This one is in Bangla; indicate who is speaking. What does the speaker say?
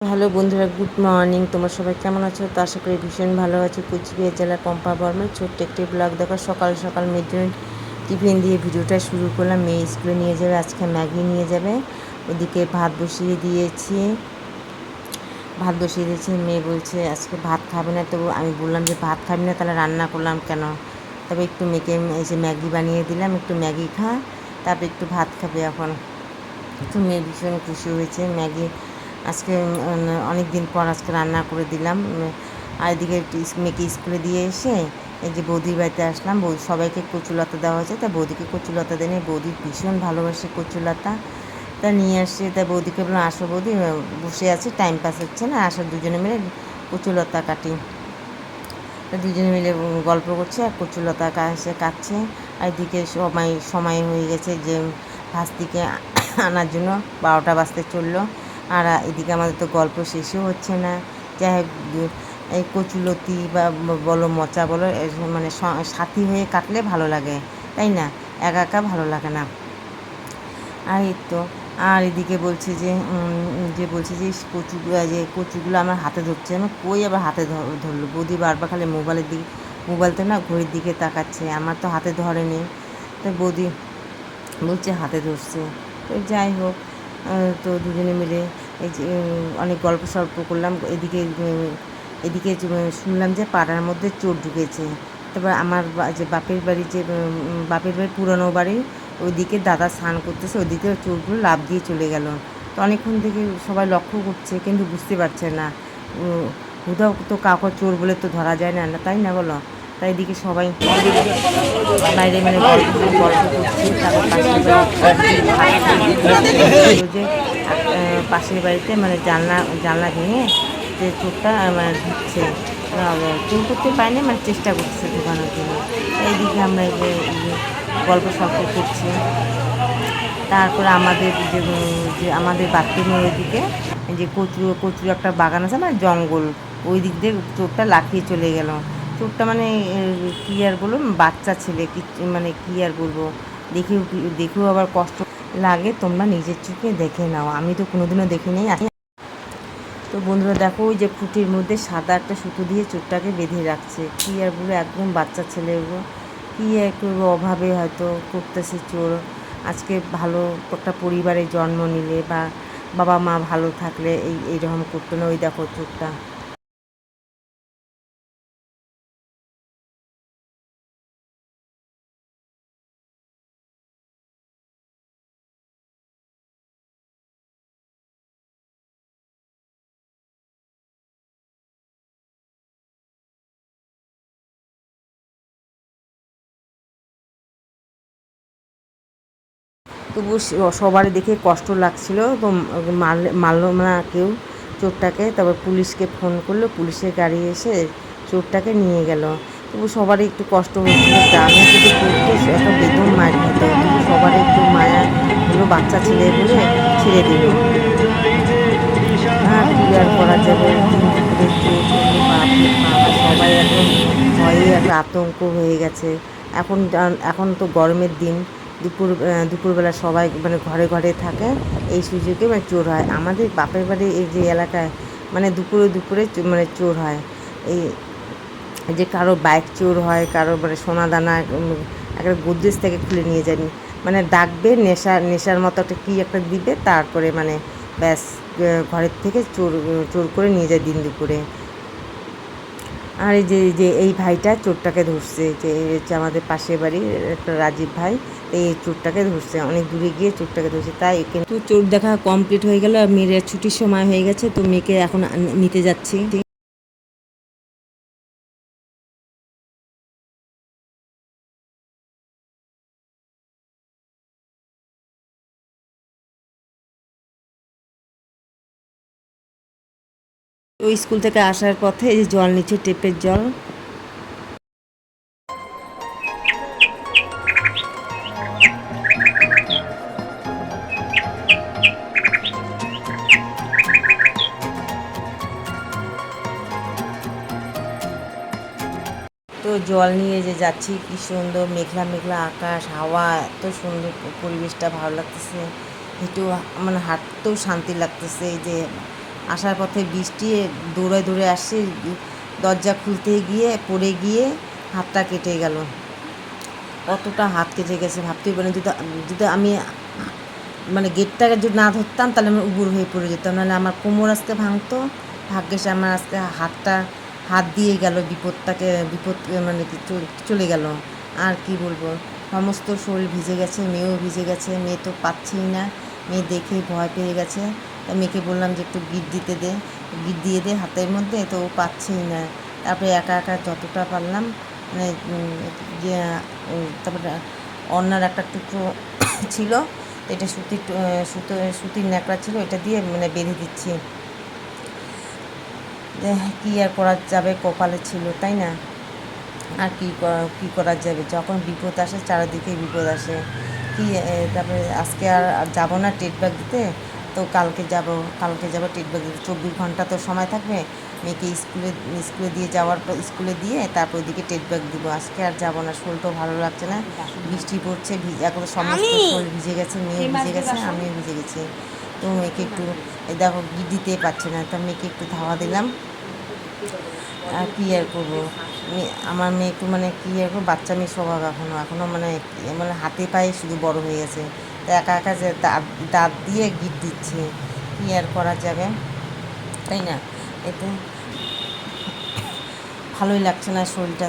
Speaker 1: হ্যালো বন্ধুরা, গুড মর্নিং। তোমরা সবাই কেমন আছো? তো আশা করি ভীষণ ভালো আছো। কুচবিহার জেলার পম্পা বর্মের ছোট্ট একটি ব্লগ দেখো। সকাল সকাল মেয়ের টিফিন দিয়ে ভিডিওটা শুরু করলাম। মেয়ে স্কুলে নিয়ে যাবে, আজকে ম্যাগি নিয়ে যাবে। ওদিকে ভাত বসিয়ে দিয়েছি। মেয়ে বলছে আজকে ভাত খাবে না। তো আমি বললাম যে ভাত খাবি না তাহলে রান্না করলাম কেন। তবে একটু মেয়েকে এসে ম্যাগি বানিয়ে দিলাম, একটু ম্যাগি খা, তারপরে একটু ভাত খাবে এখন। তো মেয়ে ভীষণ খুশি হয়েছে। ম্যাগি আজকে অনেক দিন পর আজকে রান্না করে দিলাম। আর এদিকে মেয়েকে স্কুলে দিয়ে এসে এই যে বৌদির বাড়িতে আসলাম। সবাইকে কচুলতা দেওয়া হয়েছে, তা বৌদিকে কচুলতা দেয়নি। বৌদি ভীষণ ভালোবাসে কচুলতা, তা নিয়ে আসছে। তাই বৌদিকে বললাম আসো বৌদি, বসে আছি, টাইম পাস হচ্ছে না, আসো দুজনে মিলে কচুলতা কাটি। তা দুজনে মিলে গল্প করছে আর কচুলতা কাটছে। আর এদিকে সময় হয়ে গেছে যে ভাস্তিকে আনার জন্য, 12টা বাজতে চললো। আর এদিকে আমাদের তো গল্প শেষও হচ্ছে না। যাই হোক, এই কচুলতি বা বলো মোচা বলো, মানে সাথী হয়ে কাটলে ভালো লাগে, তাই না? একা একা ভালো লাগে না। আর এই তো, আর এদিকে বলছে যে কচুগুলো আমার হাতে ধরছে। আমি কই আবার হাতে ধরলো? বৌদি বারবার খালি মোবাইলটা না ঘড়ির দিকে তাকাচ্ছে, আমার তো হাতে ধরেনি। তো বৌদি বলছে হাতে ধরছে। তো যাই হোক, তো দুজনে মিলে এই যে অনেক গল্প সল্প করলাম। এদিকে শুনলাম যে পাড়ার মধ্যে চোর ঢুকেছে। তারপর আমার যে বাপের বাড়ি পুরনো বাড়ি, ওইদিকে দাদা স্নান করতেছে, ওইদিকে চোরগুলো লাফ দিয়ে চলে গেল। তো অনেকক্ষণ থেকে সবাই লক্ষ্য করছে কিন্তু বুঝতে পারছে না। হুদাও তো কাউকে চোর বলে তো ধরা যায় না, তাই না বলো? তাই এদিকে সবাই বাইরে মানে গল্প করছি। তারপর পাশের বাড়িতে মানে জানলা ভেঙে যে চোরটা মানে ঢুকছে, চোর করতে পারেনি, মানে চেষ্টা করছে ঢোকানোর জন্য। এইদিকে আমরা এই যে গল্প সল্প করছি। তারপরে আমাদের বাথরুমের ওইদিকে যে কচুর একটা বাগান আছে, মানে জঙ্গল, ওই দিক দিয়ে চোরটা লাফিয়ে চলে গেল। চোরটা মানে কী আর বলবো, বাচ্চা ছেলে, কি মানে কী আর বলবো, দেখেও আবার কষ্ট লাগে। তোমরা নিজের চোখে দেখে নাও, আমি তো কোনোদিনও দেখিনি। তো বন্ধুরা দেখো, ওই যে খুঁটির মধ্যে সাদা একটা সুতো দিয়ে চোরটাকে বেঁধে রাখছে। কী আর বলবো, একদম বাচ্চা ছেলে ওগুলো, কী একটু অভাবে হয়তো করতেছে চোর। আজকে ভালো একটা পরিবারে জন্ম নিলে বা বাবা মা ভালো থাকলে এইরকম করতো না। ওই দেখো চোরটা। তবু সবারই দেখে কষ্ট লাগছিল। তো মারলো না কেউ চোরটাকে। তারপর পুলিশকে ফোন করলো, পুলিশের গাড়ি এসে চোরটাকে নিয়ে গেল। তবু সবারই একটু কষ্ট হচ্ছিল, গ্রামে যদি করতো একটা বেদম মার খেত। তবু সবারই একটু মায়া হলো, বাচ্চা ছেলে বলে ছেড়ে দিল। আর কি আর করা যাবে, দিন দুপুরে চোর কিন্তু বাপরে বাবা, সবাই এখন ভয়ে একটা আতঙ্ক হয়ে গেছে। এখন তো গরমের দিন, দুপুরবেলা সবাই মানে ঘরে ঘরে থাকে, এই সুযোগে মানে চোর হয়। আমাদের বাপের বাড়ি এই যে এলাকায় মানে দুপুরে দুপুরে মানে চোর হয়। এই যে কারো বাইক চোর হয়, কারো মানে সোনা দানা একটা গোদরেজ থেকে খুলে নিয়ে যায়নি, মানে ডাকবে, নেশার মতো একটা কী একটা দিবে, তারপরে মানে ব্যাস ঘরের থেকে চোর চোর করে নিয়ে যায় দিন দুপুরে। আর এই যে এই ভাইটা চোরটাকে ধরছে, যে হচ্ছে আমাদের পাশের বাড়ির একটা রাজীব ভাই, এই চোরটাকে ধরছে, অনেক দূরে গিয়ে চোরটাকে ধরছে। তাই কিন্তু চোর দেখা কমপ্লিট হয়ে গেল। মেয়ের ছুটির সময় হয়ে গেছে, তো মেয়েকে এখন নিতে যাচ্ছি। ওই স্কুল থেকে আসার পথে এই যে জল নিচ্ছে, টেপের জল। তো জল নিয়ে যে যাচ্ছি, কি সুন্দর মেঘলা মেঘলা আকাশ, হাওয়া, এত সুন্দর পরিবেশটা ভালো লাগতেছে। একটু মানে হাঁটতেও শান্তি লাগতেছে। এই যে আসার পথে বৃষ্টি, দৌড়ে দৌড়ে আসছি, দরজা খুলতে গিয়ে পড়ে গিয়ে হাতটা কেটে গেল। কতটা হাত কেটে গেছে ভাবতেই পারেন। যদি যদি আমি মানে গেটটাকে যদি না ধরতাম তাহলে আমি উবুর হয়ে পড়ে যেতাম, নাহলে আমার কোমর আজকে ভাঙতো। ভাগ্যেস আমার আজকে হাত দিয়ে গেল, বিপদ মানে কি চলে গেল। আর কি বলবো, সমস্ত শরীর ভিজে গেছে, মেয়েও ভিজে গেছে। মেয়ে তো পাচ্ছেই না, মেয়ে দেখেই ভয় পেয়ে গেছে। তা মেয়েকে বললাম যে একটু গিট দিতে দে, গিট দিয়ে দে হাতের মধ্যে, তো ও পাচ্ছেই না। তারপরে একা একা যতটা পারলাম মানে তারপরে অন্যার একটা টুকরো ছিল, এটা সুতির ন্যাকড়া ছিল, এটা দিয়ে মানে বেঁধে দিচ্ছি। কী আর করা যাবে, কপালে ছিল, তাই না? আর কী করা যাবে, যখন বিপদ আসে চারিদিকে বিপদ আসে। তারপরে আজকে আর যাবো না টেট ব্যাগ দিতে, তো কালকে যাব টেট ব্যাগ দিতে। 24 ঘন্টা তো সময় থাকবে, মেয়েকে স্কুলে দিয়ে যাওয়ার পর, স্কুলে দিয়ে তারপর ওইদিকে টেট ব্যাগ দিব। আজকে আর যাবো না, শরীরটাও ভালো লাগছে না, বৃষ্টি পড়ছে, এখন সমস্ত শরীর ভিজে গেছে, মেয়েও ভিজে গেছে, আমিও ভিজে গেছি। তো মেয়েকে একটু দেখো গিট দিতে পারছে না, তা মেয়েকে একটু ধাওয়া দিলাম। আর কী আর করবো, আমার মেয়ে একটু মানে কী আর করবো, বাচ্চা মেয়ে স্বভাব এখনও মানে মানে হাতে পায়ে শুধু বড় হয়ে গেছে। তো একা একা যে দাঁত দিয়ে গিট দিচ্ছে, কী আর করা যাবে, তাই না? এতে ভালোই লাগছে না শরীরটা।